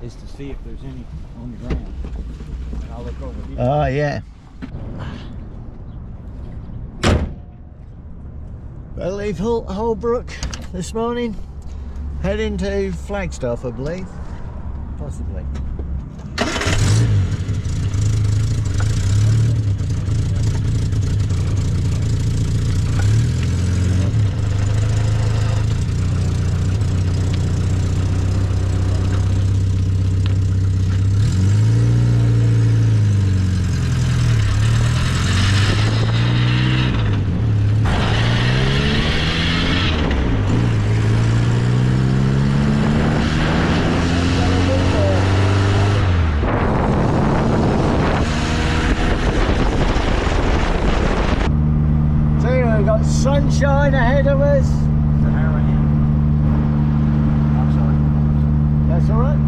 is to see if there's any on the ground. And I'll look over here. Oh, yeah. We'll leave Holbrook this morning, head into Flagstaff, I believe, possibly. Sunshine ahead of us. I'm sorry. That's all right.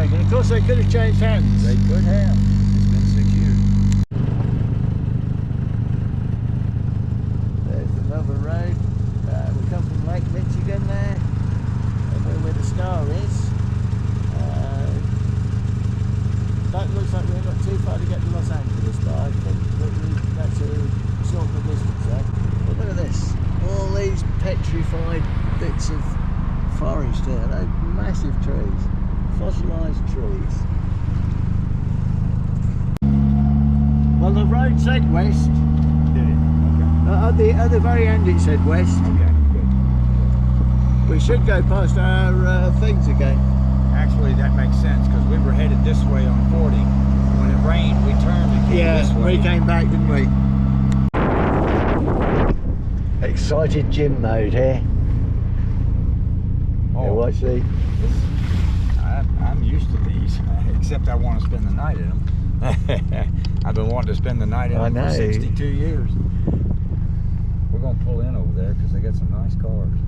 Of course, they could have changed hands. They could have. It's been 6 years. There's another road. We come from Lake Michigan there, over where the star is. That looks like we're not too far to get to Los Angeles, but I think that's a short distance there. But look at this. All these petrified bits of forest here. They're massive trees. Fossilised trees. Well, the road said west. Did it? Okay. At the very end it said west. Okay, good. We should go past our things again. Actually, that makes sense because we were headed this way on 40. When it rained, we turned and came this way. We came back, didn't we? Excited gym mode here. Oh, Yeah, watch these. I'm used to these, except I want to spend the night in them. I've been wanting to spend the night in them for 62 years. We're going to pull in over there because they got some nice cars.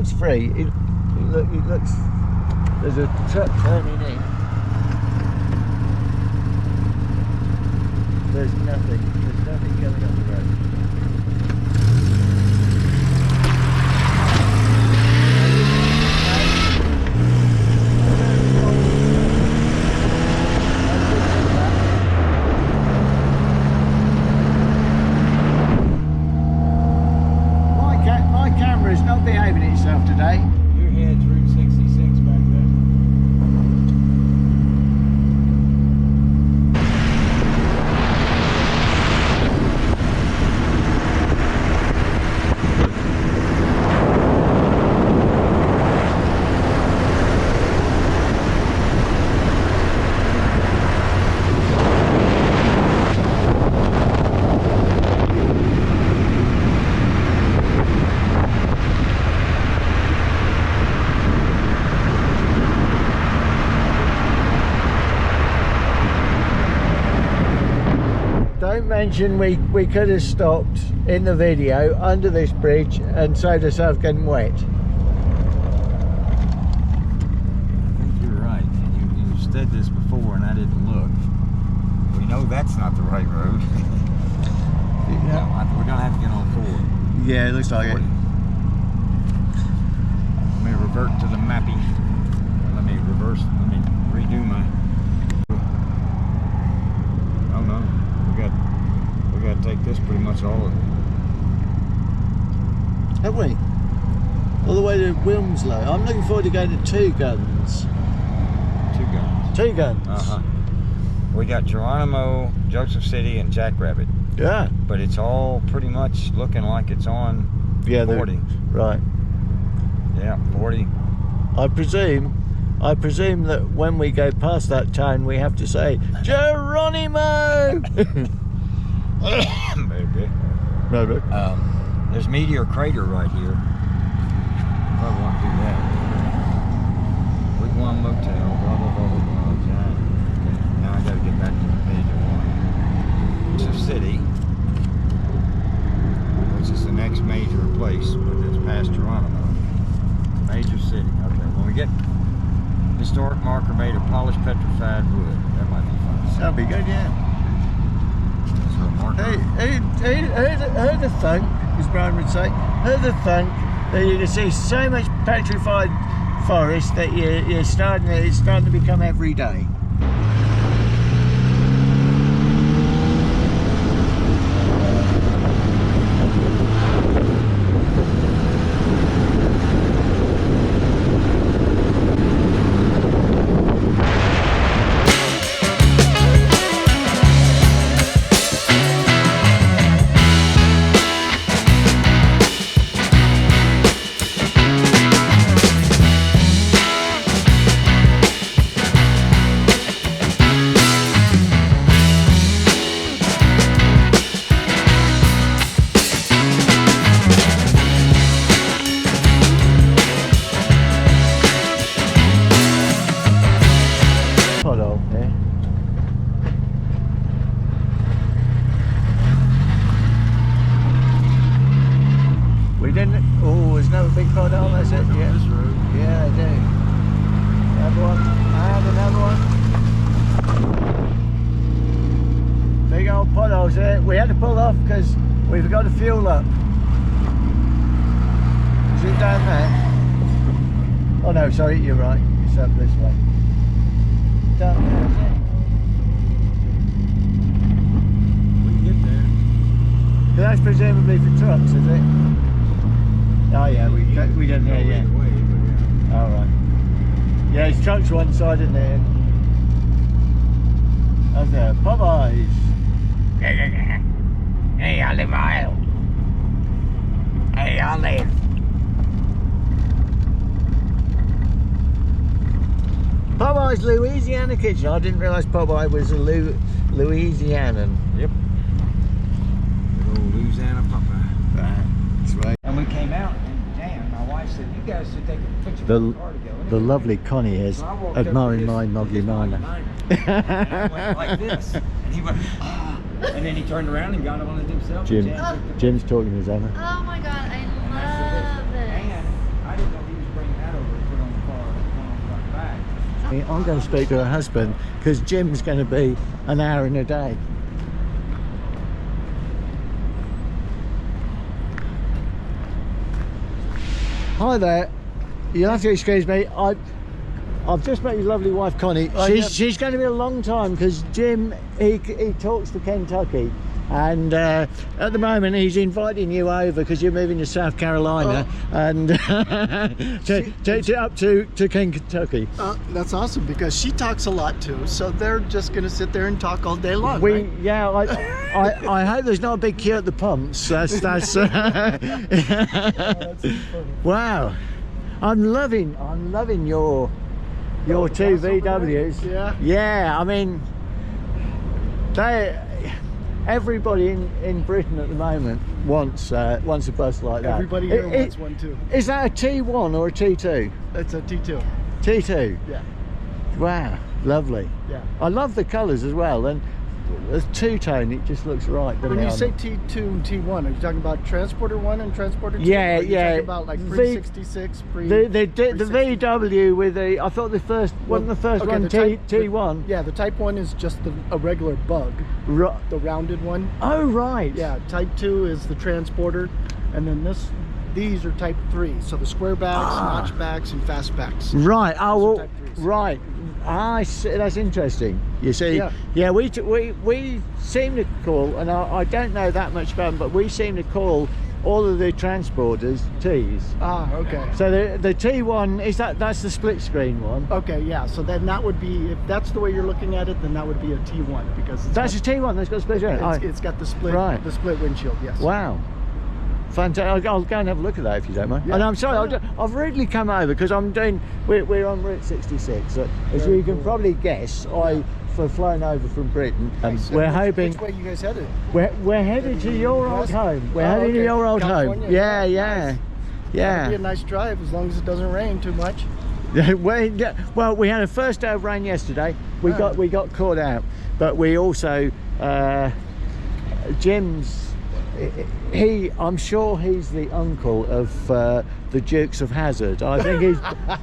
looks free. It looks. There's a truck turning in. There's nothing going up the road. My camera's not behaving itself today. Your head's Route 66 back there. Don't mention we could have stopped in the video under this bridge and saved ourselves getting wet. I think you're right. You said this before and I didn't look. We know that's not the right road. Yeah, we're going to have to get on 4. Yeah, it looks like it. Let me revert to the mapping. Let me redo my... Oh no, we got to take this pretty much all of it. Have we? All the way to WIMSLOW. I'm looking forward to going to 2 Guns. 2 Guns. 2 Guns. Uh-huh. We got Geronimo, Joseph City, and Jackrabbit. Yeah. But it's all pretty much looking like it's on 40. Right. Yeah, 40. I presume that when we go past that town we have to say Geronimo. Maybe. Maybe. There's Meteor Crater right here. Probably want to do that. Wigwam Motel, blah blah blah blah blah. Okay. Now I got to get back to the page I want. Joseph City, which is the next major place, but it's past Geronimo. Major city. Okay. When we get historic marker made of polished petrified wood, that might be fun. That'd be good, yeah. Is there a marker? Who the funk, as Brian would say, who the funk that you can see so much petrified forest that it's starting to become every day. Oh, there's another big pothole, that's it? Yeah. This road. Yeah, I do. Another one. And another one. Big old potholes there. We had to pull off because we forgot to fuel up. Is it down there? Oh no, sorry, you're right. It's up this way. Down there, is it? We can get there. That's presumably for trucks, is it? Oh yeah, we didn't hear yet. All right. Yeah, it's trucks one side, isn't it? That's there. Popeyes. Hey, Olive Oil. Hey, Olive. Popeyes Louisiana Kitchen. I didn't realise Popeye was a Louisianan. Yep. Good old Louisiana Popeye. Right. That's right. And we came out, and damn, my wife said, "You guys should take a picture of the car together." The lovely Connie is admiring my Moggy Miner. And I went like this, and he went, ah, and then he turned around and got on it himself. Jim's talking to his Emma. Oh my god, I And love I said, this. and I didn't know I'm going to speak to her husband because Jim's going to be an hour in a day. Hi there. You'll have to excuse me. I've just met your lovely wife Connie. She's going to be a long time because Jim he talks to Kentucky, and at the moment he's inviting you over because you're moving to South Carolina and up to Kentucky. That's awesome because she talks a lot too, so they're just going to sit there and talk all day long. Right? Yeah, I hope there's not a big queue at the pumps. That's wow. I'm loving your two VWs. Yeah, I mean, everybody in Britain at the moment wants a bus like that. Everybody here wants one too. Is that a T1 or a T2? It's a T2. T2? Yeah. Wow, lovely. Yeah. I love the colours as well, and as two-tone it just looks right. When you say T2 and T1, are you talking about Transporter 1 and Transporter 2? Yeah, or are you yeah. talking about like pre-66, the VW with the, I thought the first, wasn't the first one T1? Yeah, the Type 1 is just a regular bug, the rounded one. Oh, right. Yeah, Type 2 is the Transporter, and then these are Type 3, so the square backs, notch backs, and fast backs. Right. Oh, well, right. I see. That's interesting. You see, yeah, we seem to call, and I don't know that much about them, but we seem to call all of the transporters T's. Ah, okay. So the T1 is that's the split screen one. Okay, yeah. So then that would be, if that's the way you're looking at it, then that would be a T1 because that's a T1 that's got a split screen. It's got the split, the split windshield. Yes. Wow. Fantastic. I'll go and have a look at that if you don't mind. Yeah. And I'm sorry, I've really come over because we're on Rt66. As you can probably guess, I've flown over from Britain, and we're hoping. Which way you guys headed? We're headed to your old home. We're heading to your old home. Yeah, yeah, yeah. It'll be a nice drive as long as it doesn't rain too much. Well, we had a first day of rain yesterday. We got caught out, but we also Jim's. I'm sure he's the uncle of the Dukes of Hazzard. I think he's.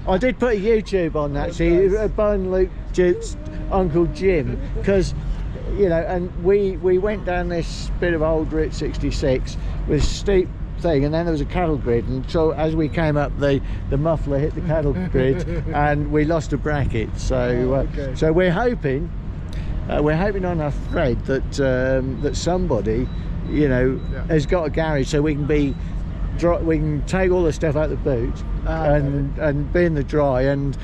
I did put a YouTube on that. See, Bone Luke Duke's Uncle Jim, because and we went down this bit of old Rt66 with steep thing, and then there was a cattle grid, and so as we came up, the muffler hit the cattle grid, and we lost a bracket. So so we're hoping on our thread that somebody has got a garage so we can take all the stuff out the boot and be in the dry and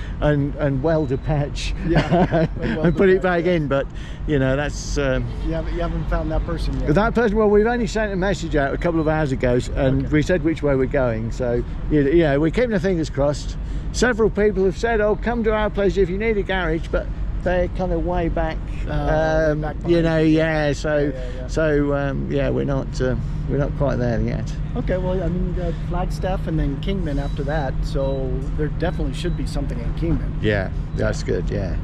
weld a patch and put it back in. But that's you haven't found that person yet. That person, well, we've only sent a message out a couple of hours ago, and we said which way we're going, so we're keeping our fingers crossed. Several people have said, oh, come to our place if you need a garage, but they're kind of way back, back so we're not quite there yet. Okay, well, I mean, you got Flagstaff and then Kingman after that, so there definitely should be something in Kingman. Yeah, that's good. Yeah,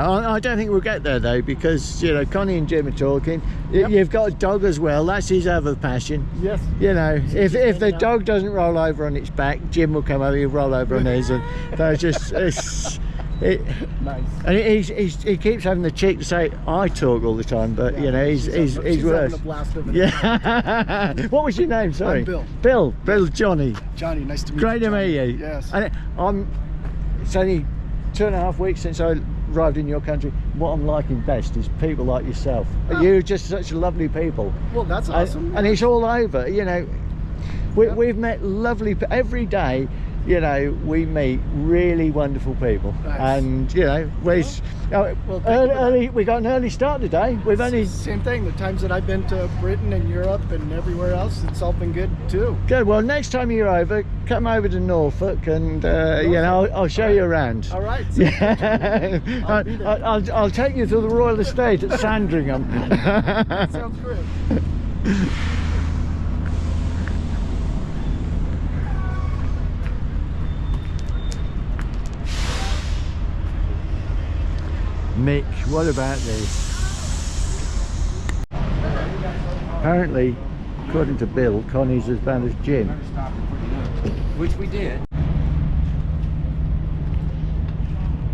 I don't think we'll get there though, because Connie and Jim are talking. You've got a dog as well. That's his other passion. Yes. If the dog doesn't roll over on its back, Jim will come over. He'll roll over on his, and they're just nice. And he keeps having the cheek to say I talk all the time, but he's worse. Yeah. What was your name? Sorry. I'm Bill. Bill. Johnny, nice to meet you. Great to meet you. Yes. And it's only 2.5 weeks since I arrived in your country. What I'm liking best is people like yourself. You're just such lovely people. Well, that's awesome. And it's all over. We've met lovely every day. We meet really wonderful people. Nice. And we got an early start today. We've only same thing. The times that I've been to Britain and Europe and everywhere else, it's all been good too. Good. Well, next time you're over, come over to Norfolk, and I'll show you around. All right. Yeah. I'll take you to the Royal Estate at Sandringham. That sounds great. Mick, what about this? Apparently, according to Bill, Connie's as bad as Jim. Which we did.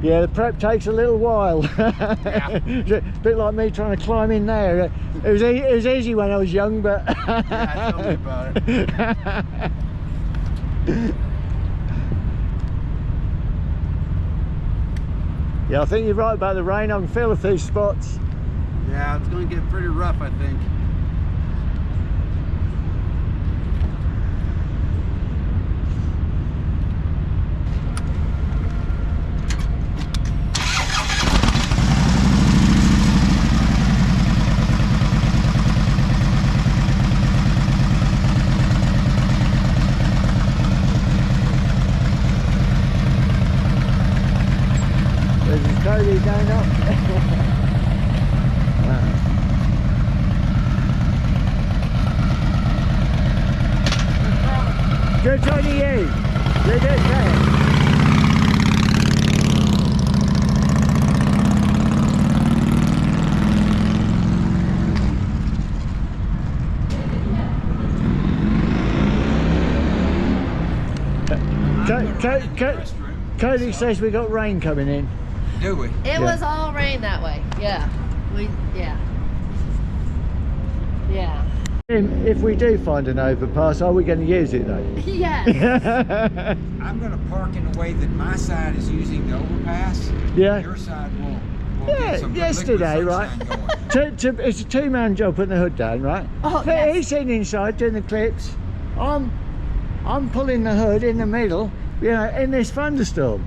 Yeah, the prep takes a little while. Yeah. It's a bit like me trying to climb in there. It was easy when I was young, but Yeah, tell me about it. Yeah, I think you're right about the rain. I can feel a few spots. Yeah, it's going to get pretty rough, I think. Cody going up. Wow. Good on you. You did that. Cody says we got rain coming in. Do we? It was all rain that way. Yeah. Yeah. If we do find an overpass, are we going to use it though? Yes. I'm going to park in a way that my side is using the overpass. Yeah. Your side will Yeah, get some yesterday, liquid right? sunshine going. It's a two-man job putting the hood down, right? Oh, But yes. he's sitting inside doing the clips. I'm pulling the hood in the middle, you know, in this thunderstorm.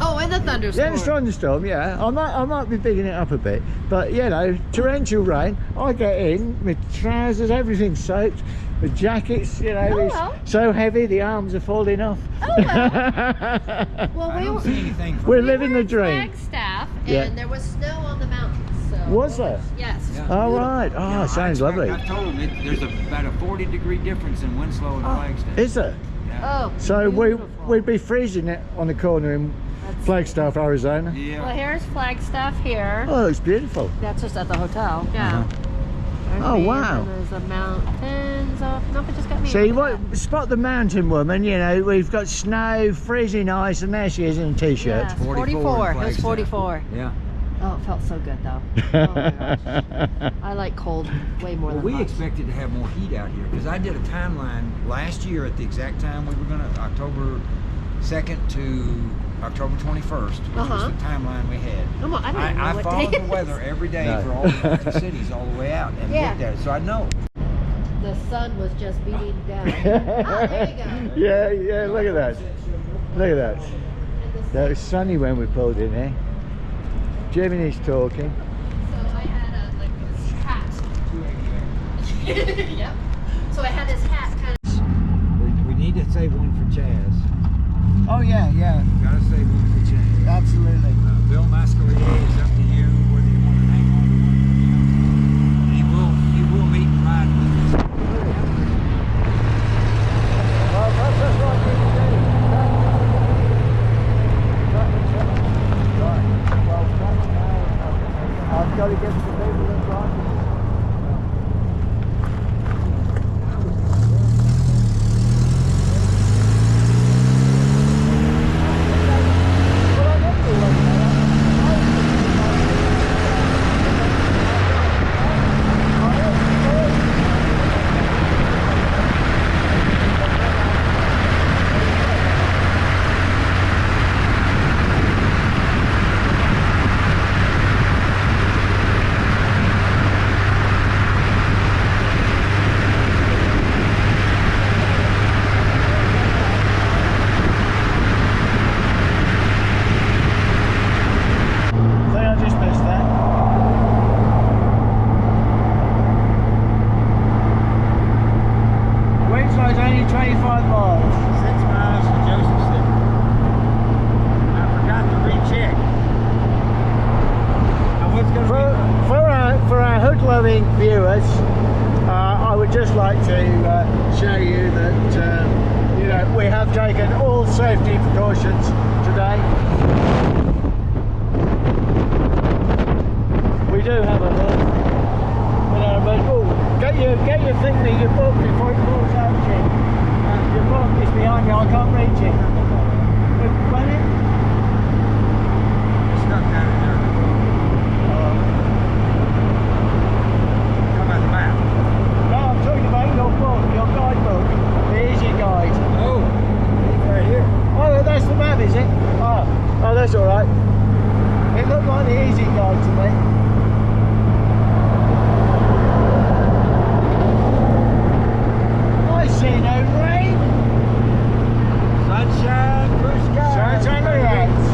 Oh, in the thunderstorm. Yeah, it's thunderstorm, yeah. I might be bigging it up a bit, but you know, torrential rain. I get in, my trousers, everything's soaked. The jackets, you know, is so heavy the arms are falling off. Oh, well. Well, I don't see anything from We're we living were the dream. Flagstaff, and Yeah. there was snow on the mountains. So Was there? Yes. Yeah. Oh right, oh, Yeah, sounds lovely. I told him there's about a 40-degree difference in Winslow and Flagstaff. Is it? Yeah. Oh. So beautiful. we'd be freezing it on the corner in Flagstaff, Arizona. Yeah. Well, here's Flagstaff here. Oh, it's beautiful. That's just at the hotel. Yeah. There's Oh, me, wow. And there's the mountains. Oh, no, it just got me. See, what spot the mountain woman, you know, we've got snow, freezing ice, and there she is in a t-shirt. Yeah, 44 44. It was Flagstaff. 44. Yeah. Oh, it felt so good though. Oh my gosh. I like cold way more Well, than we hot. expected to have more heat out here because I did a timeline last year at the exact time we were going to, October 2nd to October 21st, which was the timeline we had. Come on, I don't even know I what followed day the it weather is. every day No. for all the 50 cities all the way out and Yeah. looked at it, so I know. The sun was just beating down. Oh, there you go. Yeah, yeah, look at that. Look at that. And the That was sunny when we pulled in here. Jiminy's talking. So I had like this hat. Yep. So I had this hat kind of. We need to save one for Chaz. Oh yeah, yeah, Gotta save one for Chaz. absolutely. Bill Masquerade is up to you whether you want to hang on to one or not. He will meet and ride with us. Well, that's what we need to do. Right. Well, I've got to get some people in front. I just missed that. Winslow's only 25 miles. 6 miles to Joseph City. I forgot to recheck. Now what's going to For our hood-loving viewers, I would just like to show you that you know, we have taken all safety precautions today. We do have a hood. You know, but get your finger, your book before it falls out of you. Your book is behind me, I can't reach it. Run it. visit yard to me. I see no rain. Sunshine, blue sky. Sunshine the lights.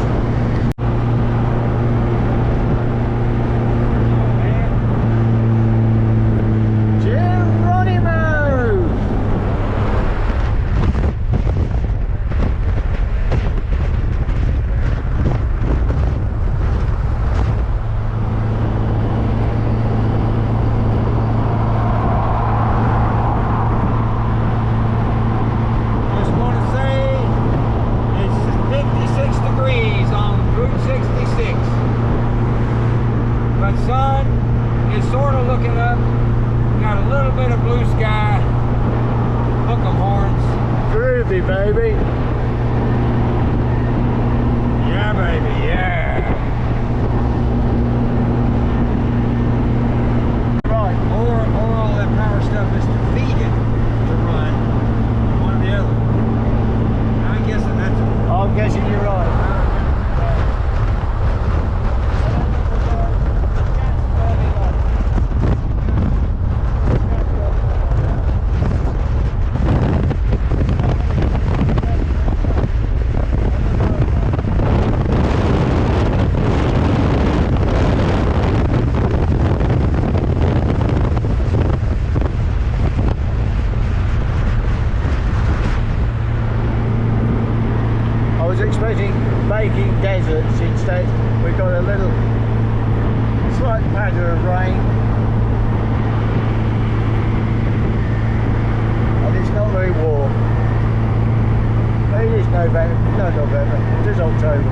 Geronimo! Just want to say it's 56 degrees on Route 66. But sun is sort of looking up. Got a little bit of blue sky. Hook 'em horns. Groovy, baby. Yeah, baby, yeah. Right. Or all that power stuff is defeated to run one or the other. I'm guessing that's I'm guessing you're right. I was expecting baking deserts, instead we got a little slight patter of rain, and it's not very warm. It is November, no November, it is October.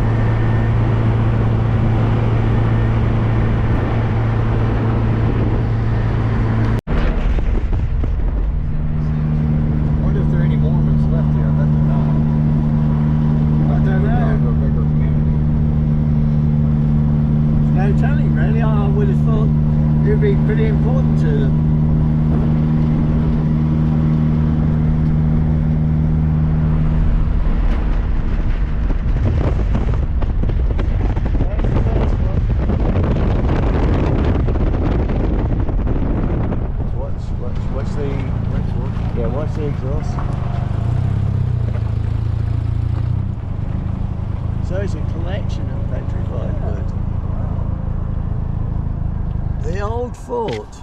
I wonder if there are any Mormons left here. I bet they're not. I don't know. To a bigger community. No telling really, I would have thought it would be pretty important to them. What's the yeah? What's the exhaust? So it's a collection of petrified wood. The old fort.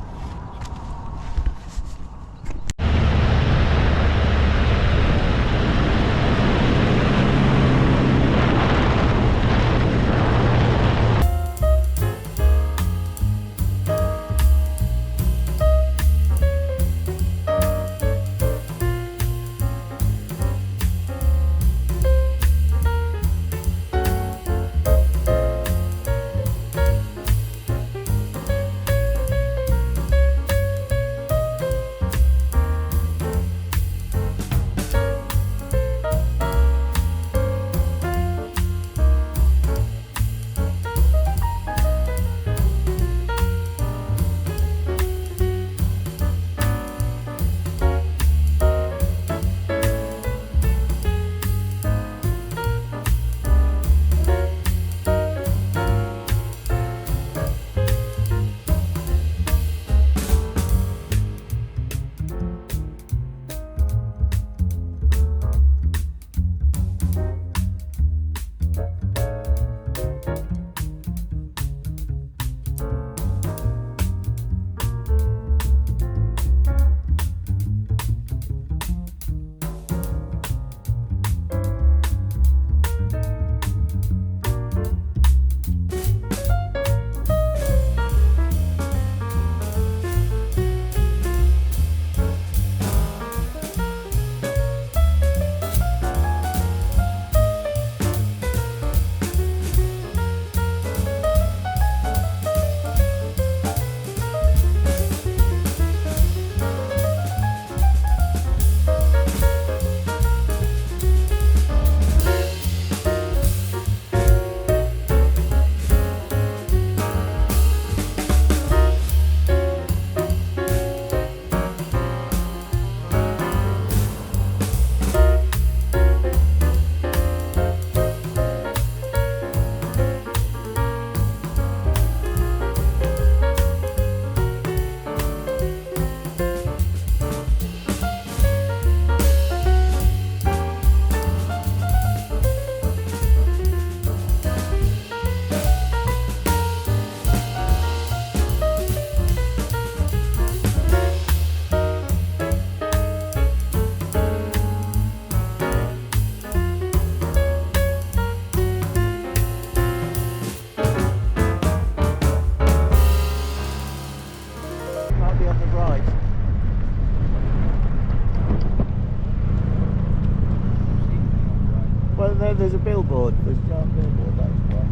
know there's a billboard. There's a giant billboard. That's why.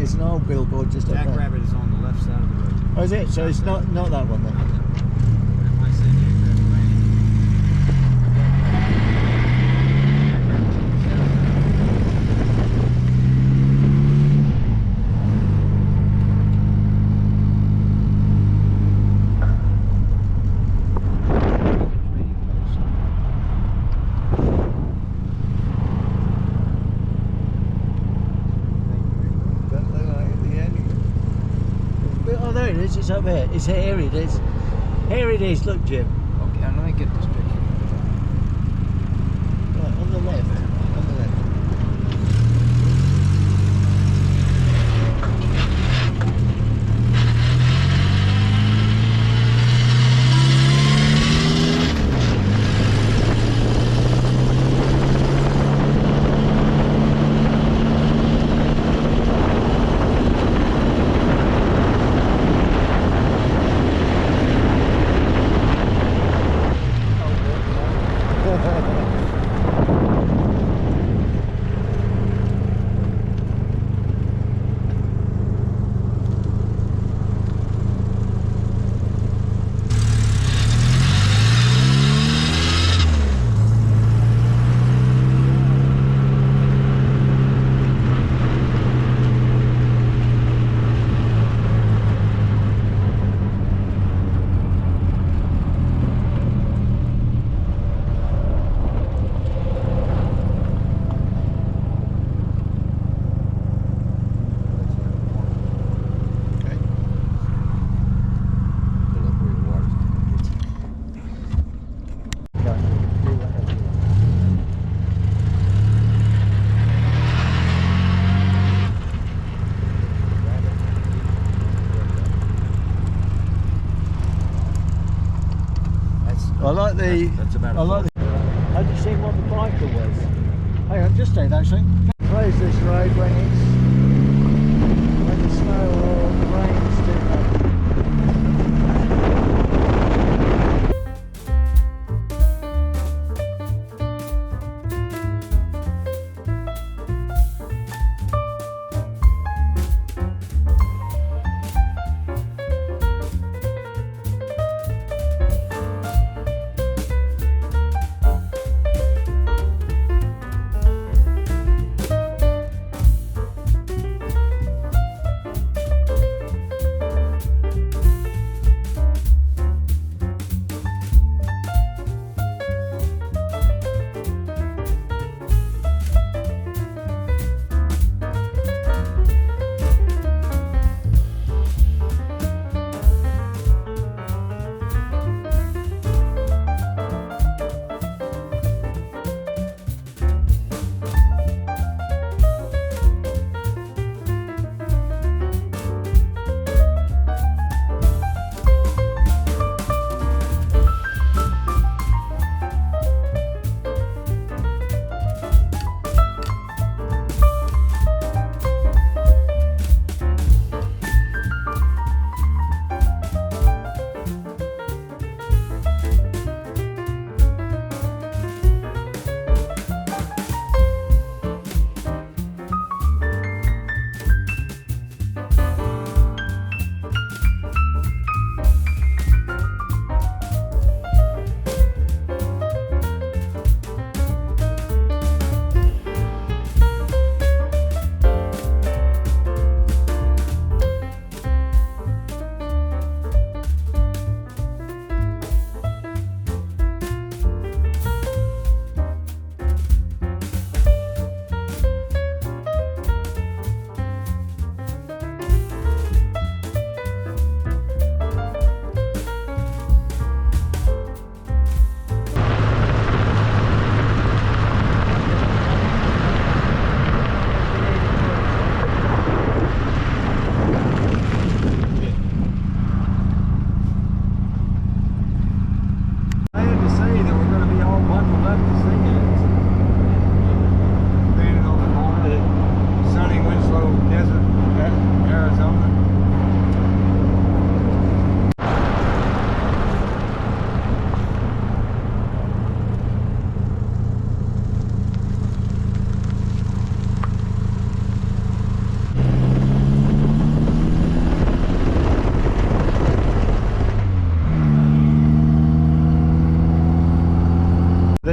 It's an old billboard just up there. Jackrabbit is on the left side of the road. Oh, is it? So it's not that one then. It might say Jackrabbit Lane. Oh, there it is. It's up here. It's here. It is. Here it is. Look, Jim. Okay, let me get this picture. Right, on the left. On the left. I like the. That's about I like the. Have you seen what the biker was? Hey, I'm just stayed actually. Close this road when the snow or the rain's too much.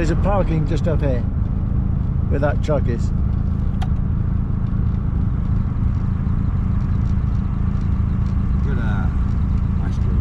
There's a parking just up here where that truck is. Good nice street.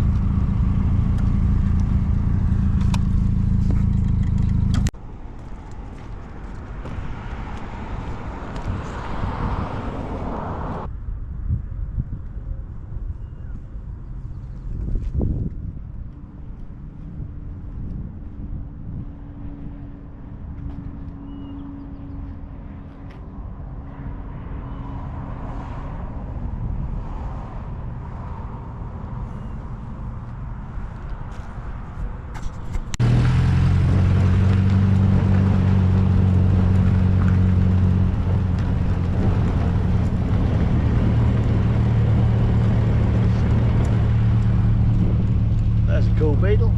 That's a cool Beetle.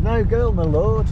No girl, my lord.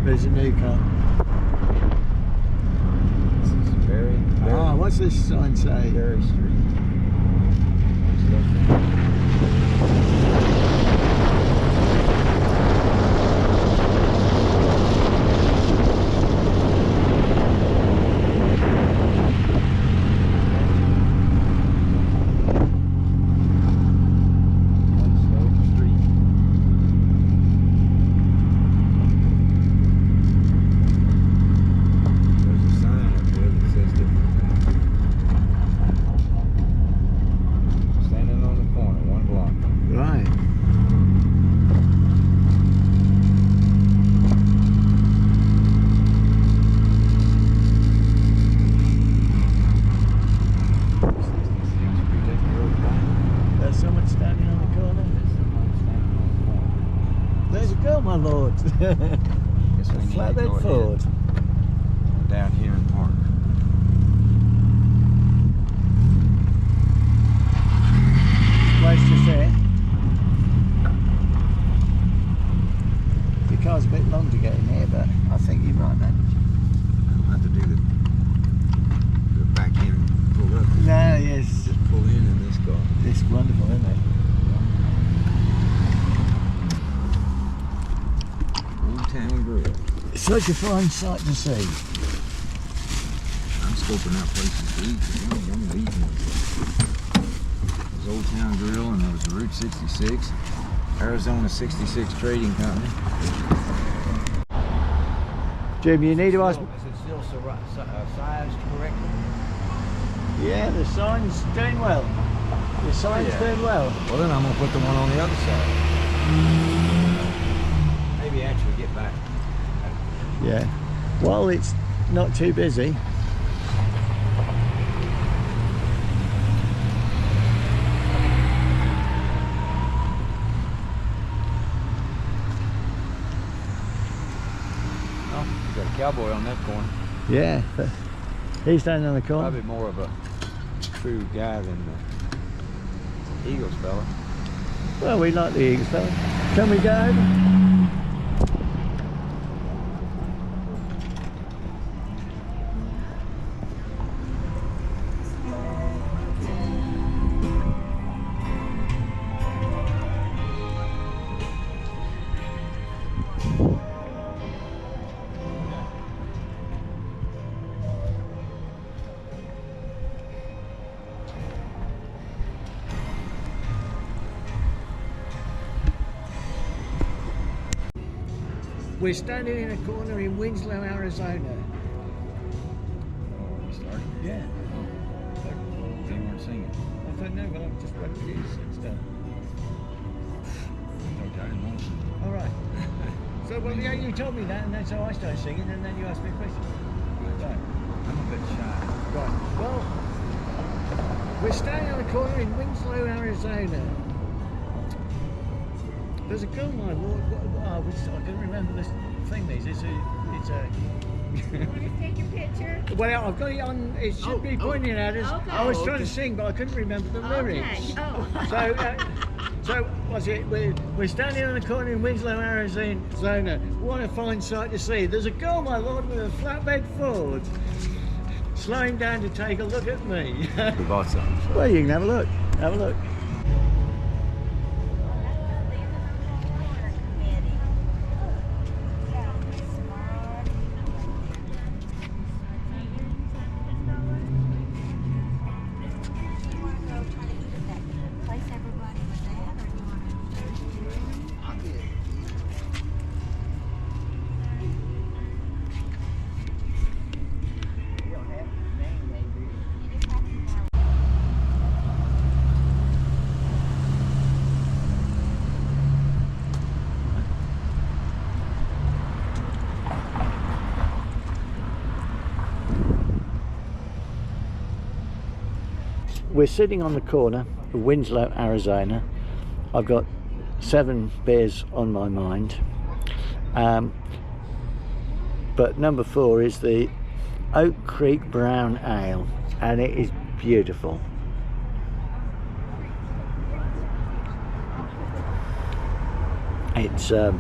There's a new car. This is very what's this sign say? Berry Street. My lord. Flatbed Ford. Down here in park. Place to sit. The car's a bit long to get in here, such a fine sight to see. I'm scoping out places to eat. I'm eating. There's Old Town Grill and there was the Rt66, Arizona 66 Trading Company. Jim, you need to ask. Is it still sized correctly? Yeah, the sign's doing well. The sign's doing well. Well, then I'm going to put the one on the other side. Maybe actually get back. Yeah. Well, it's not too busy. Got a cowboy on that corner. Yeah. He's standing on the corner. Probably more of a true guy than the Eagles fella. Well, we like the Eagles fella. Can we go over? We're standing in a corner in Winslow, Arizona. Oh, we started? Yeah. They weren't singing. I don't know, but I've just read the news and stuff. I didn't want to. All right. So, well, yeah, you told me that, and then so I started singing, and then you asked me a question. Right. I'm a bit shy. Right. Well, we're standing on a corner in Winslow, Arizona. There's a girl I can remember this thing. It's a. You want to take your picture? Well, I've got it on. It should be pointing at us. Okay. I was trying to sing, but I couldn't remember the lyrics. Okay. Oh. So what's it? We're standing on a corner in Winslow, Arizona. What a fine sight to see. There's a girl, my lord, with a flatbed Ford, slowing down to take a look at me. We bought some. So. Well, you can have a look. Have a look. We're sitting on the corner of Winslow, Arizona. I've got 7 beers on my mind. But number 4 is the Oak Creek Brown Ale, and it is beautiful. It's if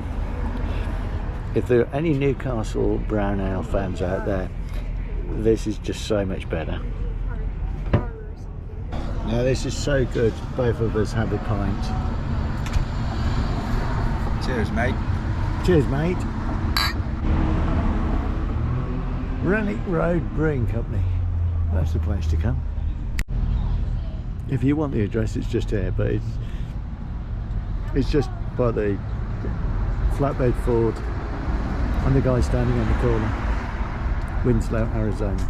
there are any Newcastle Brown Ale fans out there, this is just so much better. Now this is so good, both of us have a pint. Cheers, mate. Cheers, mate. Relic Road Brewing Company. That's the place to come. If you want the address, it's just here, but it's just by the flatbed Ford and the guy standing on the corner. Winslow, Arizona.